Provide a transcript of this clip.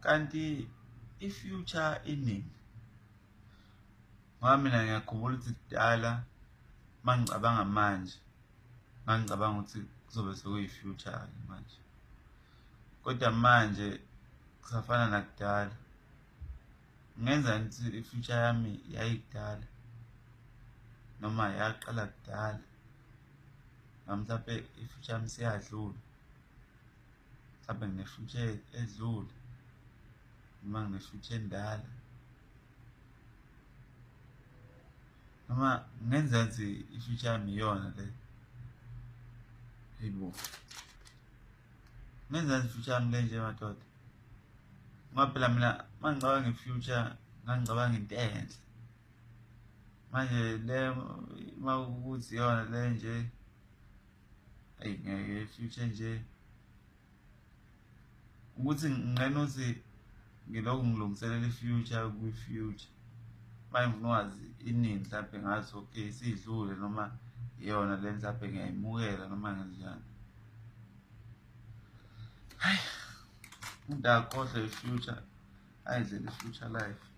kanti i-future iningi. Ngoba mina ngiyakhumbula ukuthi kudala mangicabanga manje ngangicabanga ukuthi kuzobe sekuyi-future manje, kodwa manje kusafana nakudala. Ngenza ngithi i-future yami yayikudala noma yaqala kudala, noma mhlawumbe i-future yami seyadlula, mhlawumbe ngine-future edlule noma ngine-future endala, noma ngenza ngithi i-future yami iyona le. Hayibo, ngenza ngithi i-future yami le nje madoda, ngoba phela mina mangicabanga nge-future ngangicabanga into enhle. Manje le makukuthi iyona le nje, eyi ngeke i-future nje ukuthi nginqena ukuthi ngilokhu ngilungiselela i-future kwi-future. Manje ngifuna ukwazi iningi mhlawumbe ngathi okay isidlule noma iyona le mhlawumbe ngiyayimukela noma ngenzenjani. Hhayi, umuntu akakhohlwe i-future, ayidlele i-future life.